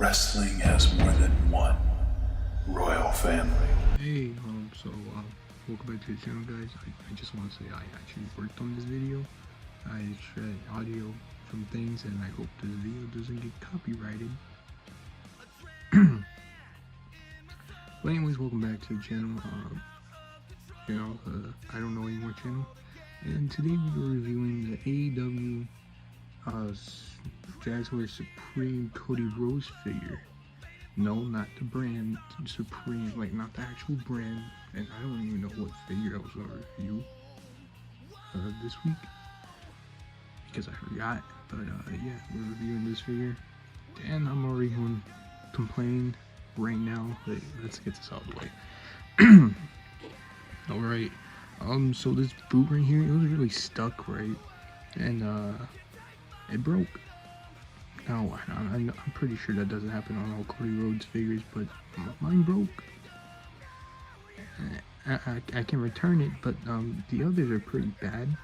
wrestling has more than one royal family. Hey, welcome back to the channel, guys. I just want to say I actually worked on this video. I extracted audio from things, and I hope this video doesn't get copyrighted. But anyways, welcome back to the channel. I don't know anymore channel, and today we are reviewing the AEW Jazzwares Surpreme Cody Rhodes figure. No, not the brand, Surpreme, like not the actual brand. And I don't even know what figure I was gonna review this week because I forgot. But yeah, we're reviewing this figure, and I'm already going to complain right now. Let's get this out of the way. All right. So this boot right here, it was really stuck, right? And it broke. Now, I'm pretty sure that doesn't happen on all Cody Rhodes figures, but mine broke. I can return it, but the others are pretty bad.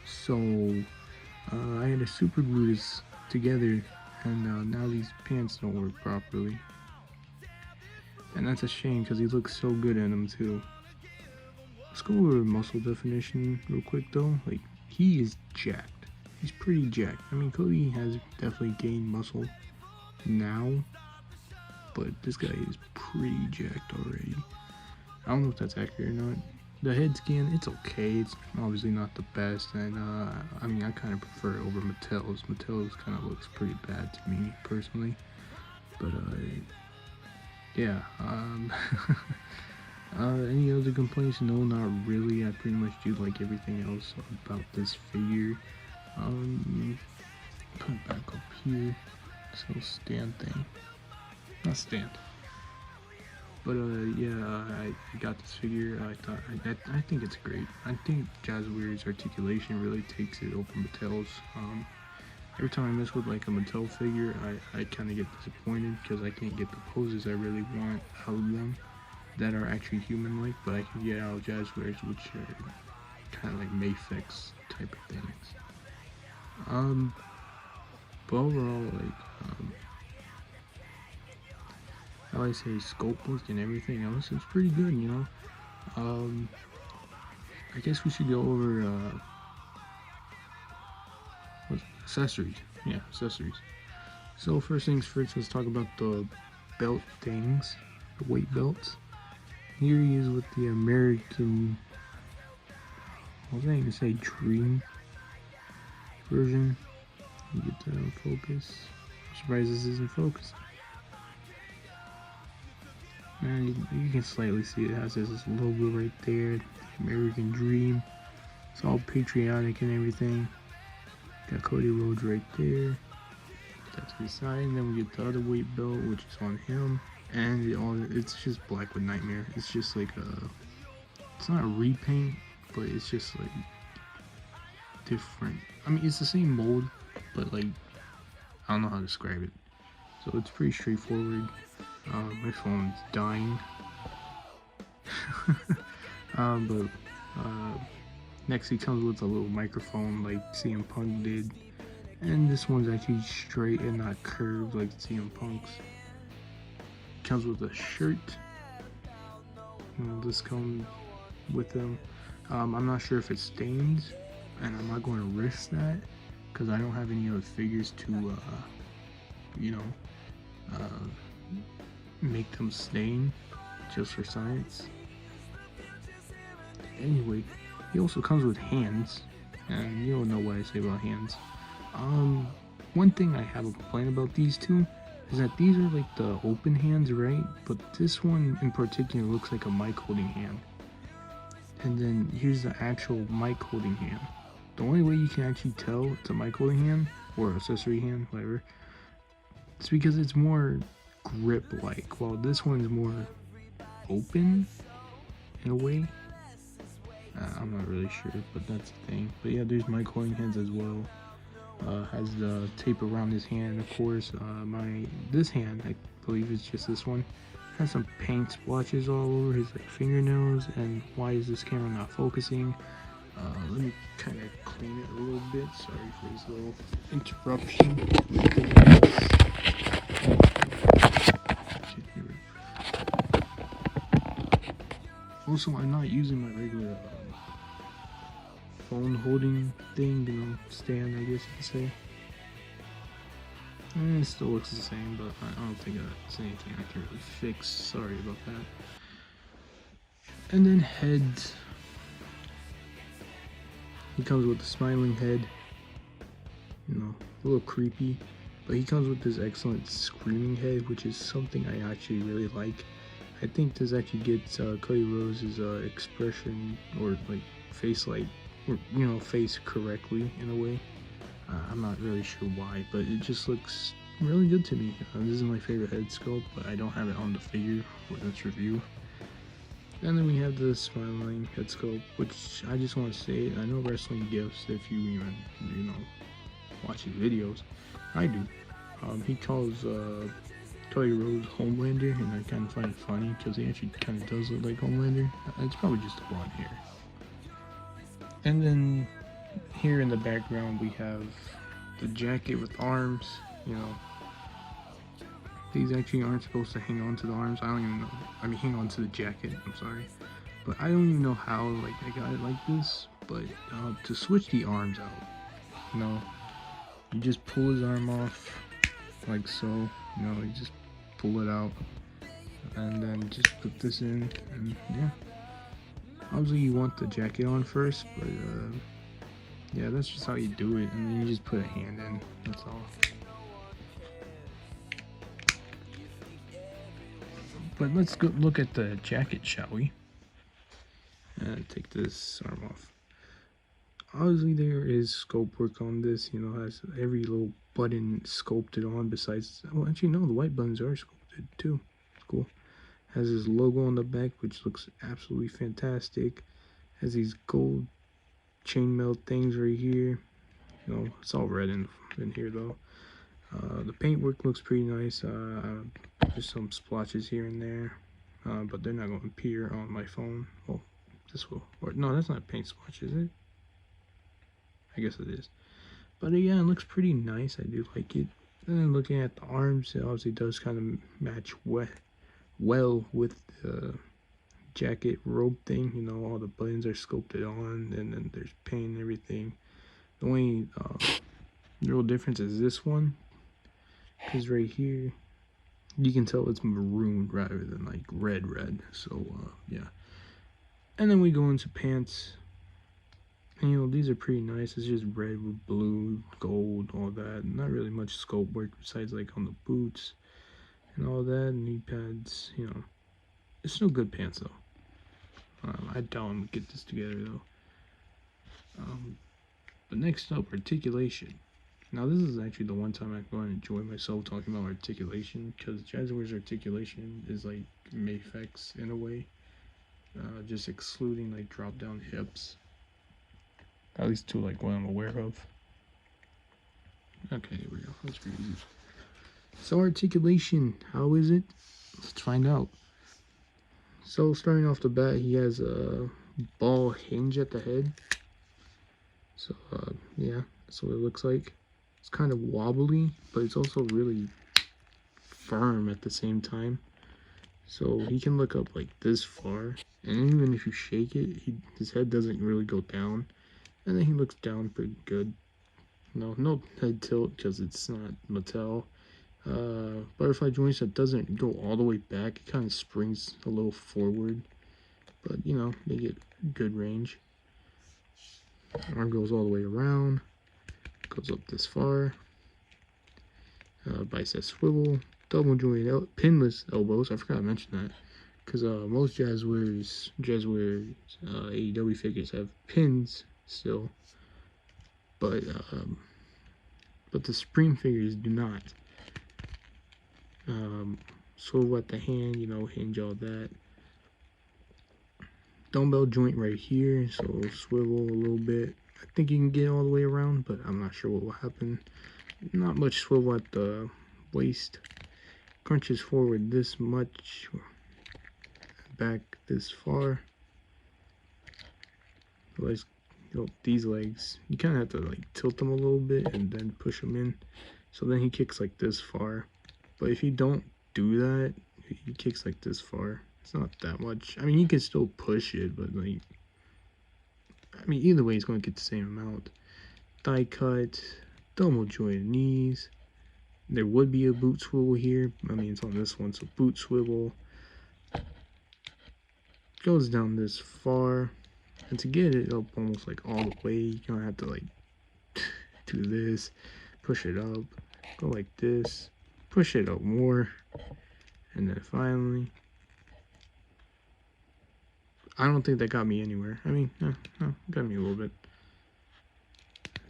So I had to super glue this together, and now these pants don't work properly. And that's a shame because he looks so good in them too. Let's go over muscle definition real quick though. Like, he is jacked. He's pretty jacked. I mean, Cody has definitely gained muscle now, but this guy is pretty jacked already. I don't know if that's accurate or not. The head scan, it's okay. It's obviously not the best, and I mean, I kind of prefer it over Mattel's. Mattel's kind of looks pretty bad to me personally, but yeah. Any other complaints? No, not really. I pretty much do like everything else about this figure. Put it back up here. This little stand thing. Not stand. But yeah, I got this figure. I think it's great. I think Jazzwares Articulation really takes it over Mattel's. Every time I mess with like a Mattel figure, I kind of get disappointed because I can't get the poses I really want out of them that are actually human-like, but I can get out of Jazzwares, which are kind of like Mayfix type of things. But overall, like, how I say, scope work and everything else, it's pretty good, you know. I guess we should go over accessories. Yeah, accessories. So first things first, let's talk about the belt things, the weight belts. Here he is with the American, what was I going to say, Dream version. You get that on focus. I'm surprised this isn't focused. And you can slightly see it has this logo right there, the American Dream. It's all patriotic and everything. Got Cody Rhodes right there. That's his side. And then we get the other weight belt, which is on him. And it's just black with Nightmare. It's just like it's not a repaint, but it's just like different. I mean, it's the same mold, but like, I don't know how to describe it. So it's pretty straightforward. My phone's dying. Next he comes with a little microphone like CM Punk did. And this one's actually straight and not curved like CM Punk's. Comes with a shirt. This comes with them. I'm not sure if it stains, and I'm not going to risk that because I don't have any other figures to make them stain just for science. Anyway, he also comes with hands, and you don't know what I say about hands. One thing I have a complaint about these two is that these are like the open hands, right? But this one in particular looks like a mic holding hand. And then here's the actual mic holding hand. The only way you can actually tell it's a mic holding hand or accessory hand, whatever, it's because it's more grip-like, while this one's more open in a way. I'm not really sure, but that's the thing. But yeah, there's mic holding hands as well. Has the tape around his hand, of course. This hand, I believe it's just this one, has some paint splotches all over his like fingernails. And why is this camera not focusing? Let me kind of clean it a little bit. Sorry for this little interruption. Also, I'm not using my regular phone holding thing, stand, I guess you could say. It still looks the same, but I don't think that's anything I can really fix. Sorry about that. And then heads. He comes with a smiling head. A little creepy. But he comes with this excellent screaming head, which is something I actually really like. I think this actually gets Cody Rhodes' expression or like face correctly in a way. I'm not really sure why, but it just looks really good to me. This is my favorite head sculpt, but I don't have it on the figure for this review. And then we have the smiling head sculpt, which I just want to say, I know wrestling gifts, if you even, watch his videos. I do. He calls Cody Rhodes Homelander, and I kind of find it funny because he actually kind of does look like Homelander. It's probably just the blonde hair. And then here in the background we have the jacket with arms. These actually aren't supposed to hang on to the arms. I don't even know. I mean, hang on to the jacket. I'm sorry, but I don't even know how I got it like this. But to switch the arms out, you just pull his arm off like so. You just pull it out, and then just put this in, and yeah. Obviously, you want the jacket on first, but yeah, that's just how you do it, and then you just put a hand in. That's all. But let's go look at the jacket, shall we? And take this arm off. Obviously, there is scope work on this. Has every little button sculpted on. Besides, well, actually, no, the white buttons are sculpted too. It's cool. Has his logo on the back, which looks absolutely fantastic. Has these gold chainmail things right here. It's all red in here though. The paintwork looks pretty nice. Just some splotches here and there, but they're not going to appear on my phone. Well, this will. Or no, that's not a paint splotch, is it? I guess it is. But yeah, it looks pretty nice. I do like it. And then looking at the arms, it obviously does kind of match well with the jacket robe thing. All the buttons are sculpted on, and then there's paint and everything. The only real difference is this one, because right here you can tell it's maroon rather than like red. So yeah. And then we go into pants, and these are pretty nice. It's just red with blue, gold, all that. Not really much sculpt work besides like on the boots and all that. Knee pads, it's still good pants though. I doubt I'm gonna get this together though. But next up, articulation. Now this is actually the one time I'm going to enjoy myself talking about articulation, because Jazzwares articulation is like Mayfex in a way, just excluding like drop down hips, at least to like what I'm aware of. Okay, here we go. That's pretty easy. So articulation, how is it? Let's find out. So starting off the bat, he has a ball hinge at the head. So yeah, that's what it looks like. It's kind of wobbly, but it's also really firm at the same time. So he can look up like this far, and even if you shake it, his head doesn't really go down, and then he looks down pretty good. No head tilt because it's not Mattel. Butterfly joints that doesn't go all the way back. It kind of springs a little forward, but they get good range. Arm goes all the way around, goes up this far. Bicep swivel, double jointed pinless elbows. I forgot to mention that, because most Jazzwares AEW figures have pins still, but the Surpreme figures do not. Swivel at the hand, hinge, all that. Dumbbell joint right here, so swivel a little bit. I think you can get all the way around, but I'm not sure what will happen. Not much swivel at the waist. Crunches forward this much, back this far. Let's these legs, you kind of have to like tilt them a little bit and then push them in. So then he kicks like this far. But if you don't do that, he kicks like this far. It's not that much. I mean, you can still push it, but like, I mean, either way, he's going to get the same amount. Thigh cut, double jointed knees. There would be a boot swivel here. I mean, it's on this one, so boot swivel. Goes down this far. And to get it up almost like all the way, you're going to have to like do this, push it up, go like this, push it up more, and then finally, I don't think that got me anywhere. I mean, no, got me a little bit.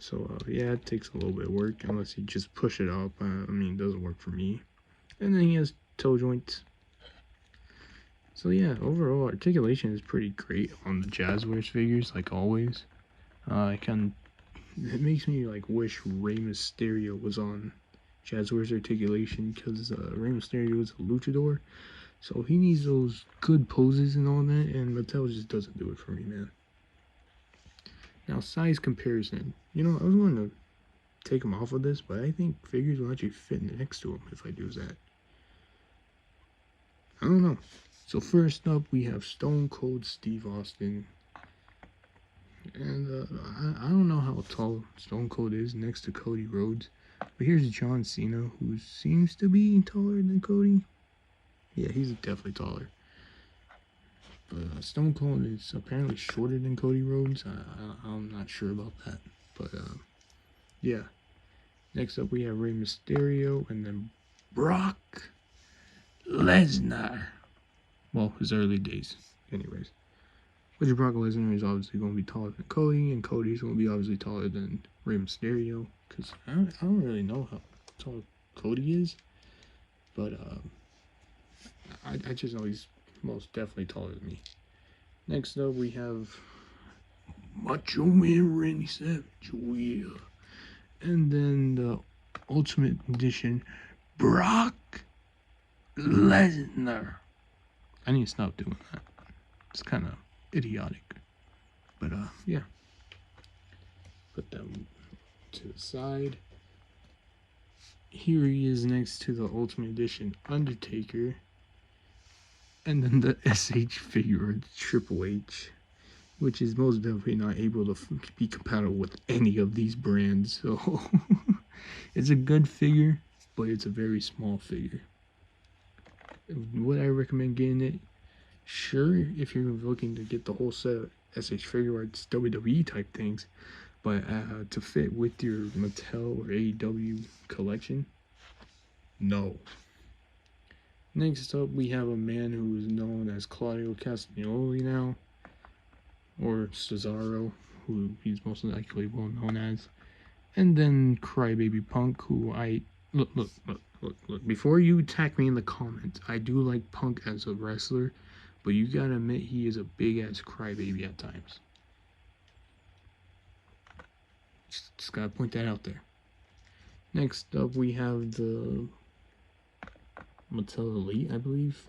So yeah, it takes a little bit of work unless you just push it up. I mean, it doesn't work for me. And then he has toe joints. So yeah, overall articulation is pretty great on the Jazzwares figures, like always. It makes me like wish Rey Mysterio was on Jazzwares articulation, because Rey Mysterio is a luchador, so he needs those good poses and all that, and Mattel just doesn't do it for me, man. Now, size comparison. You know, I was going to take him off of this, but I think figures will actually fit next to him if I do that. I don't know. So first up, we have Stone Cold Steve Austin. And I don't know how tall Stone Cold is next to Cody Rhodes. But here's John Cena, who seems to be taller than Cody. Yeah, he's definitely taller. But Stone Cold is apparently shorter than Cody Rhodes. I'm not sure about that. But yeah. Next up, we have Rey Mysterio, and then Brock Lesnar. Well, his early days, anyways. Which Brock Lesnar is obviously going to be taller than Cody, and Cody's going to be obviously taller than Rey Mysterio, because I don't really know how tall Cody is, but I just know he's most definitely taller than me. Next up, we have Macho Man Randy Savage, yeah. And then the Ultimate Edition, Brock Lesnar. I need to stop doing that. It's kind of idiotic. But yeah. Put them to the side. Here he is next to the Ultimate Edition Undertaker. And then the SH figure, Triple H, which is most definitely not able to be compatible with any of these brands. So it's a good figure, but it's a very small figure. Would I recommend getting it? Sure, if you're looking to get the whole set of SH figure arts, WWE type things, but to fit with your Mattel or AEW collection, no. Next up, we have a man who is known as Claudio Castagnoli now, or Cesaro, who he's most likely well known as, and then Crybaby Punk, who look. Before you attack me in the comments, I do like Punk as a wrestler, but you gotta admit he is a big ass crybaby at times. Just gotta point that out there. Next up, we have the Mattel Elite, I believe.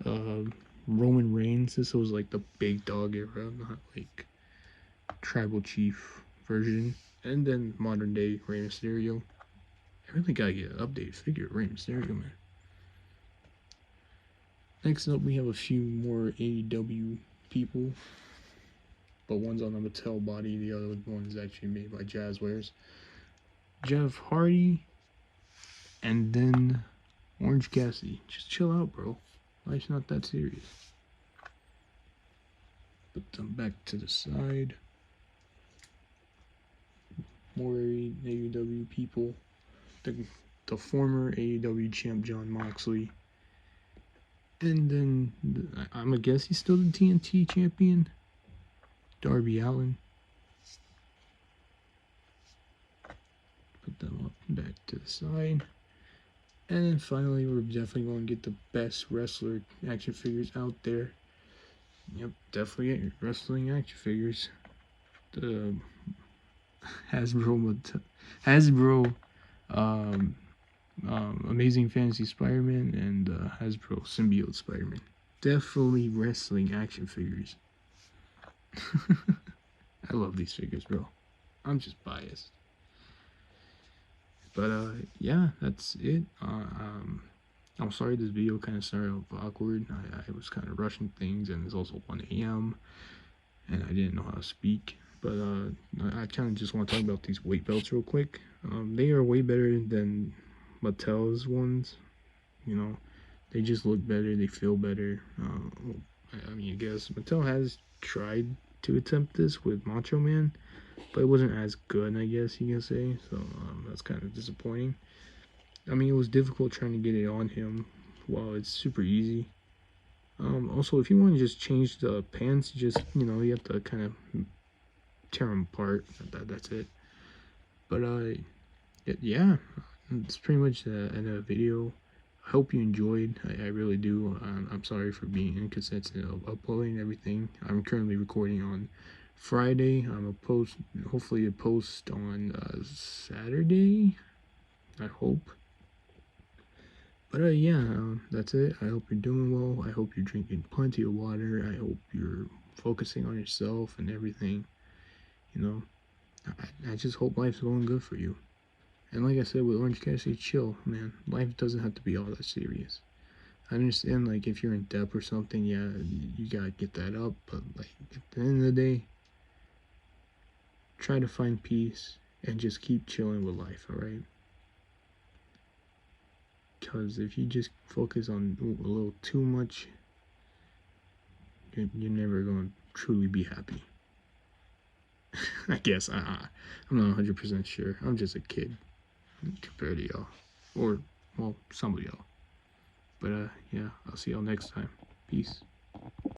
Roman Reigns. This was like the big dog era, not like tribal chief version. And then modern day Rey Mysterio. I really gotta get an updated figure of Rey Mysterio, man. Next up, we have a few more AEW people, but one's on the Mattel body, the other one is actually made by Jazzwares. Jeff Hardy, and then Orange Cassidy. Just chill out, bro. Life's not that serious. Put them back to the side. More AEW people. The former AEW champ Jon Moxley. And then, I'm gonna guess he's still the TNT champion, Darby Allin. Put them up back to the side. And then finally, we're definitely going to get the best wrestler action figures out there. Yep, definitely get your wrestling action figures. The Hasbro Amazing Fantasy Spider-Man and Hasbro Symbiote Spider-Man. Definitely wrestling action figures. I love these figures, bro. I'm just biased. But yeah, that's it. I'm sorry this video kind of started off awkward. I was kind of rushing things, and it's also 1 a.m. and I didn't know how to speak. But I kind of just want to talk about these weight belts real quick. They are way better than Mattel's ones. You know, they just look better. They feel better. I mean, I guess Mattel has tried to attempt this with Macho Man, but it wasn't as good, I guess you can say. So that's kind of disappointing. I mean, it was difficult trying to get it on him while it's super easy. Also, if you want to just change the pants, just, you have to kind of tear them apart. That's it. But, yeah, it's pretty much the end of the video. I hope you enjoyed. I really do. I'm sorry for being inconsistent of uploading everything. I'm currently recording on Friday. Hopefully a post on Saturday. I hope. But yeah, that's it. I hope you're doing well. I hope you're drinking plenty of water. I hope you're focusing on yourself and everything. You know, I just hope life's going good for you. And like I said with Orange Cassidy, chill, man. Life doesn't have to be all that serious. I understand, like, if you're in debt or something, yeah, you gotta get that up. But, like, at the end of the day, try to find peace and just keep chilling with life, alright? Because if you just focus on a little too much, you're never going to truly be happy. I guess. I'm not 100% sure. I'm just a kid compared to y'all. Or, well, somebody else. But, yeah, I'll see y'all next time. Peace.